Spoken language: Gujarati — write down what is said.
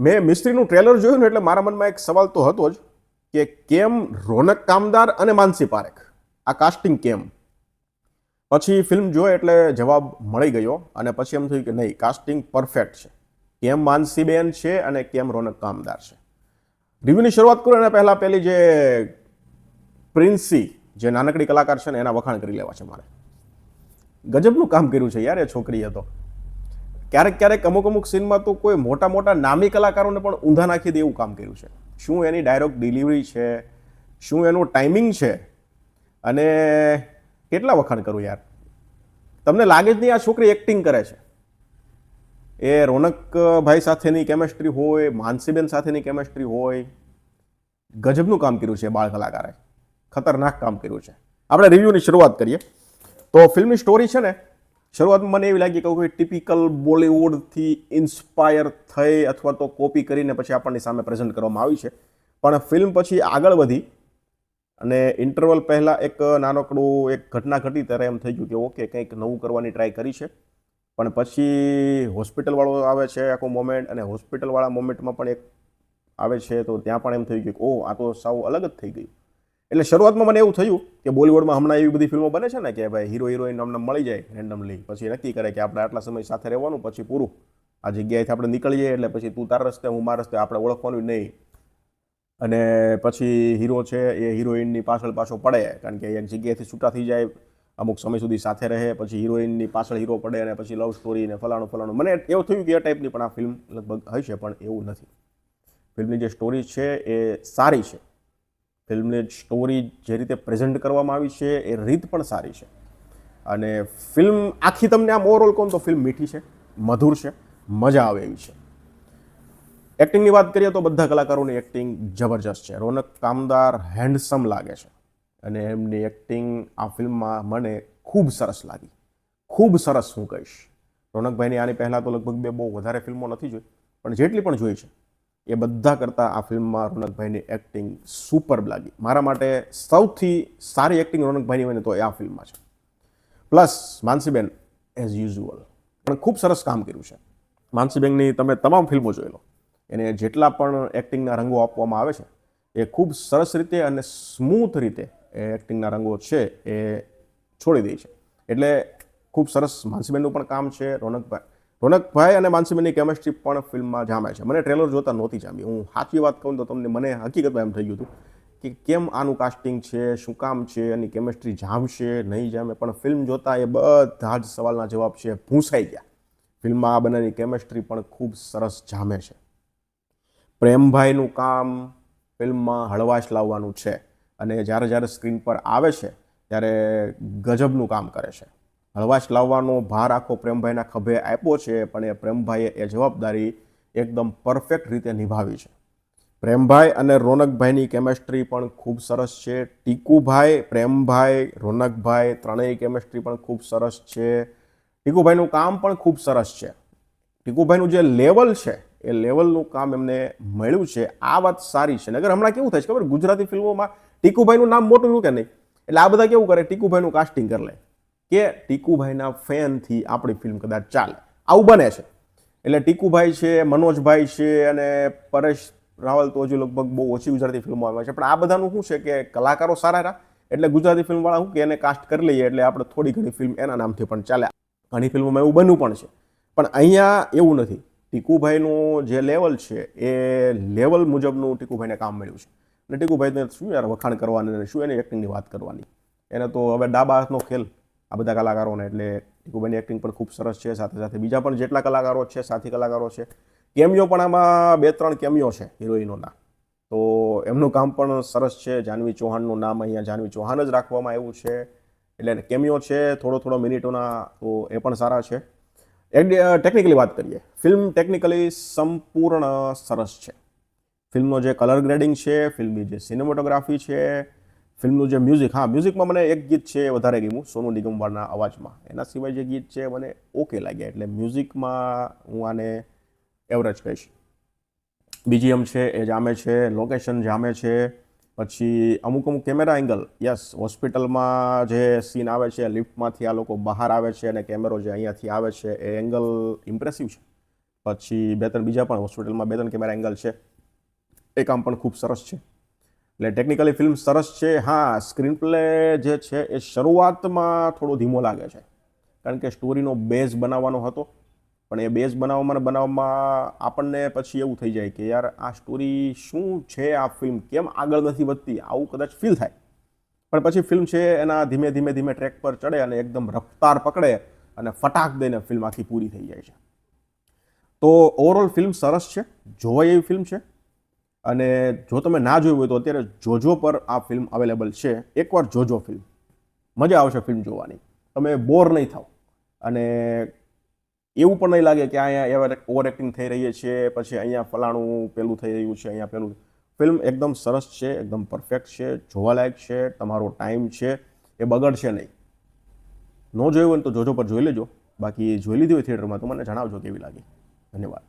મેં મિસ્ત્રીનું ટ્રેલર જોયું ને એટલે મારા મનમાં એક સવાલ તો હતો જ કે કેમ રોનક કામદાર અને માનસી પારેખ આ કાસ્ટિંગ કેમ. પછી ફિલ્મ જોઈ એટલે જવાબ મળી ગયો અને પછી એમ થયું કે નહીં, કાસ્ટિંગ પરફેક્ટ છે. કેમ માનસીબેન છે અને કેમ રોનક કામદાર છે. રિવ્યુની શરૂઆત કરું એના પહેલાં પેલી જે પ્રિન્સી જે નાનકડી કલાકાર છે ને એના વખાણ કરી લેવા છે મારે. ગજબનું કામ કર્યું છે યાર એ છોકરીએ તો. ક્યારેક ક્યારેક અમુક સીનમાં તો કોઈ મોટા મોટા નામી કલાકારોને પણ ઊંધા નાખી દે એવું કામ કર્યું છે. શું એની ડાયલોગ ડિલિવરી છે, શું એનું ટાઈમિંગ છે, અને કેટલા વખાણ કરું યાર. તમને લાગે જ નહીં આ છોકરી એક્ટિંગ કરે છે. એ રોનકભાઈ સાથેની કેમેસ્ટ્રી હોય, માનસીબેન સાથેની કેમેસ્ટ્રી હોય, ગજબનું કામ કર્યું છે બાળ કલાકારે. ખતરનાક કામ કર્યું છે. આપણે રિવ્યૂની શરૂઆત કરીએ તો ફિલ્મની સ્ટોરી છે ને, શરૂઆતમાં મને એવી લાગી કે કોઈ ટિપિકલ બોલિવૂડથી ઇન્સ્પાયર થઈ અથવા તો કોપી કરીને પછી આપણની સામે પ્રેઝન્ટ કરવામાં આવી છે. પણ ફિલ્મ પછી આગળ વધી અને ઇન્ટરવલ પહેલાં એક નાનકડું એક ઘટના ઘટી ત્યારે એમ થઈ ગયું કે ઓકે કંઈક નવું કરવાની ટ્રાય કરી છે. પણ પછી હોસ્પિટલવાળો આવે છે આખો મોમેન્ટ, અને હોસ્પિટલવાળા મોમેન્ટમાં પણ એક આવે છે તો ત્યાં પણ એમ થઈ ગયું કે ઓહ આ તો સાવ અલગ જ થઈ ગયું. એટલે શરૂઆતમાં મને એવું થયું કે બોલિવૂડમાં હમણાં એવી બધી ફિલ્મો બને છે ને કે ભાઈ હીરો હિરોઈન અમને મળી જાય રેન્ડમલી, પછી નક્કી કરે કે આપણે આટલા સમય સાથે રહેવાનું, પછી પૂરું આ જગ્યાએથી આપણે નીકળીએ એટલે પછી તું તારા રસ્તે હું મારા રસ્તે, આપણે ઓળખવાનું નહીં. અને પછી હીરો છે એ હિરોઈનની પાછળ પાછો પડે કારણ કે એક જગ્યાએથી છૂટા થઈ જાય, અમુક સમય સુધી સાથે રહે, પછી હિરોઈનની પાછળ હીરો પડે અને પછી લવ સ્ટોરી ને ફલાણું. મને એવું થયું કે એ ટાઈપની પણ આ ફિલ્મ લગભગ હશે, પણ એવું નથી. ફિલ્મની જે સ્ટોરી છે એ સારી છે. ફિલ્મની સ્ટોરી જે રીતે પ્રેઝન્ટ કરવામાં આવી છે એ રીત પણ સારી છે. અને ફિલ્મ આખી તમને આમ ઓવરઓલ કહું તો ફિલ્મ મીઠી છે, મધુર છે, મજા આવે એવી છે. એક્ટિંગની વાત કરીએ તો બધા કલાકારોની એક્ટિંગ જબરજસ્ત છે. રોનક કામદાર હેન્ડસમ લાગે છે અને એમની એક્ટિંગ આ ફિલ્મમાં મને ખૂબ સરસ લાગી. ખૂબ સરસ હું કહીશ. રોનકભાઈની આની પહેલાં તો લગભગ બહુ વધારે ફિલ્મો નથી જોઈ, પણ જેટલી પણ જોઈ છે એ બધા કરતાં આ ફિલ્મમાં રોનકભાઈની એક્ટિંગ સુપરબ લાગી. મારા માટે સૌથી સારી એક્ટિંગ રોનકભાઈની હોય ને તો એ આ ફિલ્મમાં છે. પ્લસ માનસીબેન એઝ યુઝ્યુઅલ પણ ખૂબ સરસ કામ કર્યું છે. માનસીબેનની તમે તમામ ફિલ્મો જોઈ લો, એને જેટલા પણ એક્ટિંગના રંગો આપવામાં આવે છે એ ખૂબ સરસ રીતે અને સ્મૂથ રીતે એ એક્ટિંગના રંગો છે એ છોડી દે છે. એટલે ખૂબ સરસ માનસીબેનનું પણ કામ છે. રોનકભાઈ અને માનસીબેનની કેમેસ્ટ્રી પણ ફિલ્મમાં જામે છે. મને ટ્રેલર જોતા નહોતી જામી. હું સાચી વાત કહું તો તમને મને હકીકતમાં એમ થઈ ગયું હતું કે કેમ આનું કાસ્ટિંગ છે, શું કામ છે, એની કેમેસ્ટ્રી જામશે નહીં જામે. પણ ફિલ્મ જોતા એ બધા જ સવાલના જવાબ છે ભૂંસાઈ ગયા. ફિલ્મમાં આ બંનેની કેમેસ્ટ્રી પણ ખૂબ સરસ જામે છે. પ્રેમભાઈનું કામ ફિલ્મમાં હળવાશ લાવવાનું છે અને જ્યારે સ્ક્રીન પર આવે છે ત્યારે ગજબનું કામ કરે છે. હળવાશ લાવવાનો ભાર આખો પ્રેમભાઈના ખભે આપ્યો છે, પણ એ પ્રેમભાઈએ એ જવાબદારી એકદમ પરફેક્ટ રીતે નિભાવી છે. પ્રેમભાઈ અને રોનકભાઈની કેમેસ્ટ્રી પણ ખૂબ સરસ છે. ટીકુભાઈ, પ્રેમભાઈ, રોનકભાઈ ત્રણેય કેમેસ્ટ્રી પણ ખૂબ સરસ છે. ટીકુભાઈનું કામ પણ ખૂબ સરસ છે. ટીકુભાઈનું જે લેવલ છે એ લેવલનું કામ એમને મળ્યું છે. આ વાત સારી છે. નગર હમણાં કેવું થાય છે ખબર, ગુજરાતી ફિલ્મોમાં ટીકુભાઈનું નામ મોટું શું કે નહીં, એટલે આ બધા કેવું કરે, ટીકુભાઈનું કાસ્ટિંગ કરી લે કે ટીકુભાઈના ફેનથી આપણી ફિલ્મ કદાચ ચાલે, આવું બને છે. એટલે ટીકુભાઈ છે, મનોજભાઈ છે અને પરેશ રાવલ તો હજુ લગભગ બહુ ઓછી ગુજરાતી ફિલ્મો આવે છે. પણ આ બધાનું શું છે કે કલાકારો સારા રહ્યા એટલે ગુજરાતી ફિલ્મવાળા શું કે એને કાસ્ટ કરી લઈએ એટલે આપણે થોડી ઘણી ફિલ્મ એના નામથી પણ ચાલે. ઘણી ફિલ્મોમાં એવું બન્યું પણ છે. પણ અહીંયા એવું નથી. ટીકુભાઈનું જે લેવલ છે એ લેવલ મુજબનું ટીકુભાઈને કામ મળ્યું છે. અને ટીકુભાઈને શું યાર વખાણ કરવાની અને શું એની એક્ટિંગની વાત કરવાની. એને તો હવે ડાબા હાથનો ખેલ આ બધા કલાકારોને. એટલે ટીકુભાઈની એક્ટિંગ પણ ખૂબ સરસ છે. સાથે સાથે બીજા પણ જેટલા કલાકારો છે, સાથી કલાકારો છે, કેમિયો પણ આમાં 2-3 કેમિયો છે હિરોઈનોના, તો એમનું કામ પણ સરસ છે. જાનવી ચૌહાણનું નામ અહીંયા જાનવી ચૌહાણ જ રાખવામાં આવ્યું છે. એટલે કેમિયો છે થોડો મિનિટોના, તો એ પણ સારા છે. ટેકનિકલી વાત કરીએ, ફિલ્મ ટેકનિકલી સંપૂર્ણ સરસ છે. ફિલ્મનો જે કલર ગ્રેડિંગ છે, ફિલ્મની જે સિનેમેટોગ્રાફી છે, ફિલ્મનું જે મ્યુઝિક, હા મ્યુઝિકમાં મને એક ગીત છે વધારે ગમ્યું સોનુ નિગમવાળના અવાજમાં. એના સિવાય જે ગીત છે મને ઓકે લાગ્યા. એટલે મ્યુઝિકમાં હું આને એવરેજ કહીશ. બીજીએમ છે એ જામે છે, લોકેશન જામે છે. પછી અમુક કેમેરા એંગલ, યસ, હોસ્પિટલમાં જે સીન આવે છે, લિફ્ટમાંથી આ લોકો બહાર આવે છે અને કેમેરો જે અહીંયાથી આવે છે એ એંગલ ઇમ્પ્રેસિવ છે. પછી 2-3 બીજા પણ હોસ્પિટલમાં 2-3 કેમેરા એંગલ છે, એ કામ પણ ખૂબ સરસ છે. એટલે ટેકનિકલી ફિલ્મ સરસ છે. હા, સ્ક્રીન પ્લે જે છે એ શરૂઆતમાં થોડો ધીમો લાગે છે, કારણ કે સ્ટોરીનો બેઝ બનાવવાનો હતો, પણ એ બેઝ બનાવવામાં આપણને પછી એવું થઈ જાય કે યાર આ સ્ટોરી શું છે, આ ફિલ્મ કેમ આગળ નથી વધતી, આવું કદાચ ફીલ થાય. પણ પછી ફિલ્મ છે એના ધીમે ધીમે ટ્રેક પર ચડે અને એકદમ રફતાર પકડે અને ફટાક દઈને ફિલ્મ આખી પૂરી થઈ જાય છે. તો ઓવરઓલ ફિલ્મ સરસ છે, જોવાય એવી ફિલ્મ છે. અને જો તમે ના જોયું હોય તો અત્યારે જોજો પર આ ફિલ્મ અવેલેબલ છે. એકવાર જોજો ફિલ્મ, મજા આવશે ફિલ્મ જોવાની, તમે બોર નહીં થાવ. અને એવું પણ નહીં લાગે કે અહીંયા ઓવર એક્ટિંગ થઈ રહી છે, પછી અહીંયા ફલાણું પેલું થઈ રહ્યું છે, અહીંયા પેલું. ફિલ્મ એકદમ સરસ છે, એકદમ પરફેક્ટ છે, જોવાલાયક છે, તમારો ટાઈમ છે એ બગડશે નહીં. ન જોયું હોય તો જોજો પર જોઈ લેજો. બાકી જોઈ લીધી હોય થિયેટરમાં તો મને જણાવજો કેવી લાગી. ધન્યવાદ.